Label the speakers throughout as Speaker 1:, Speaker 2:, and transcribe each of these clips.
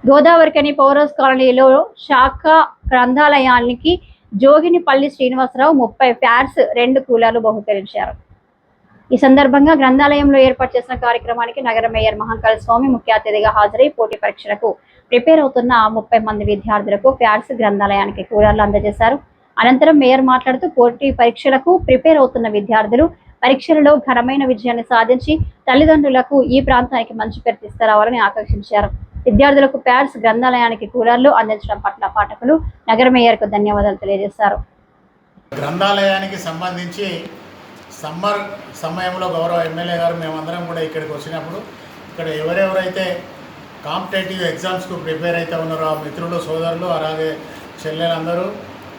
Speaker 1: గోదావరికని పౌరస్ కాలనీలో శాఖ గ్రంథాలయానికి జోగినిపల్లి శ్రీనివాసరావు 30 ఫ్యాన్స్ 2 కూలర్లు బహుకరించారు. ఈ సందర్భంగా గ్రంథాలయంలో ఏర్పాటు చేసిన కార్యక్రమానికి నగర మేయర్ మహంకాళ స్వామి ముఖ్య అతిథిగా హాజరై పోటీ పరీక్షలకు ప్రిపేర్ అవుతున్న 30 మంది విద్యార్థులకు ఫ్యాన్స్ గ్రంథాలయానికి కూలర్లు అందజేశారు. అనంతరం మేయర్ మాట్లాడుతూ పోటీ పరీక్షలకు ప్రిపేర్ అవుతున్న విద్యార్థులు పరీక్షలలో ఘనమైన విజయాన్ని సాధించి తల్లిదండ్రులకు ఈ ప్రాంతానికి మంచి పేరు తీసుకురావాలని ఆకాంక్షించారు. విద్యార్థులకు ప్యాడ్స్ గ్రంథాలయానికి కూలర్లు అందించడం పట్ల పాఠకులు నగర మేయర్కు ధన్యవాదాలు తెలియజేశారు.
Speaker 2: గ్రంథాలయానికి సంబంధించి సమ్మర్ సమయంలో గౌరవ ఎమ్మెల్యే గారు మేమందరం కూడా ఇక్కడికి వచ్చినప్పుడు ఇక్కడ ఎవరెవరైతే కాంపిటేటివ్ ఎగ్జామ్స్కు ప్రిపేర్ అయితే ఉన్నారో ఆ మిత్రులు సోదరులు అలాగే చెల్లెలందరూ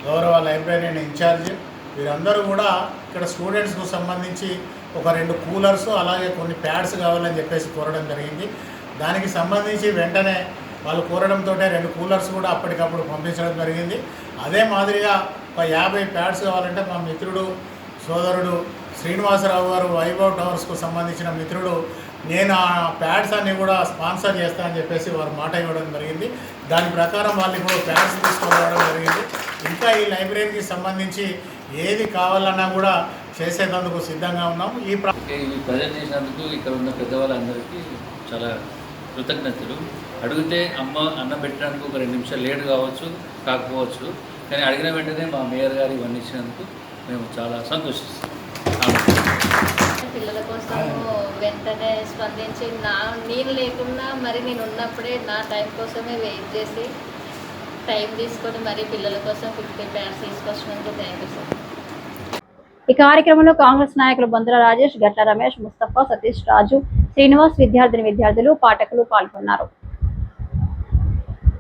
Speaker 2: గౌరవ లైబ్రరీని ఇన్ఛార్జ్ వీరందరూ కూడా ఇక్కడ స్టూడెంట్స్కు సంబంధించి ఒక 2 కూలర్స్ అలాగే కొన్ని ప్యాడ్స్ కావాలని చెప్పేసి కోరడం జరిగింది. దానికి సంబంధించి వెంటనే వాళ్ళు కోరడంతో 2 కూలర్స్ కూడా అప్పటికప్పుడు పంపించడం జరిగింది. అదే మాదిరిగా ఒక 50 ప్యాడ్స్ కావాలంటే మా మిత్రుడు సోదరుడు శ్రీనివాసరావు గారు వైభవ్ టవర్స్కు సంబంధించిన మిత్రుడు నేను ఆ ప్యాడ్స్ అన్నీ కూడా స్పాన్సర్ చేస్తానని చెప్పేసి వారు మాట ఇవ్వడం జరిగింది. దాని ప్రకారం వాళ్ళు ఇప్పుడు ప్యాడ్స్ తీసుకురావడం జరిగింది. ఇంకా ఈ లైబ్రరీకి సంబంధించి ఏది కావాలన్నా కూడా చేసేందుకు సిద్ధంగా ఉన్నాం.
Speaker 3: ఈ ప్రజెంట్ చేసినందుకు ఇక్కడ ఉన్న పెద్దవాళ్ళందరికీ చాలా కృతజ్ఞతలు. అడిగితే అన్నం పెట్టడానికి ఒక 2 నిమిషాలు లేట్ కాకపోవచ్చు, కానీ అడిగిన వెంటనే మా మేయర్ గారు ఇవన్నీ ఇచ్చినందుకు మేము చాలా సంతోషిస్తాం.
Speaker 4: పిల్లల కోసం వెంటనే స్పందించి నేను లేకున్నా మరి నేను ఉన్నప్పుడే నా టైం కోసమే వెయిట్ చేసి టైం తీసుకొని మరి పిల్లల కోసం 50 ప్యాడ్స్ తీసుకొచ్చినందుకు థ్యాంక్ యూ సార్.
Speaker 1: ఈ కార్యక్రమంలో కాంగ్రెస్ నాయకులు బొందల రాజేష్, గట్ల రమేష్, ముస్తఫా, సతీష్, రాజు, శ్రీనివాస్, విద్యార్థులు, పాఠకులు పాల్గొన్నారు.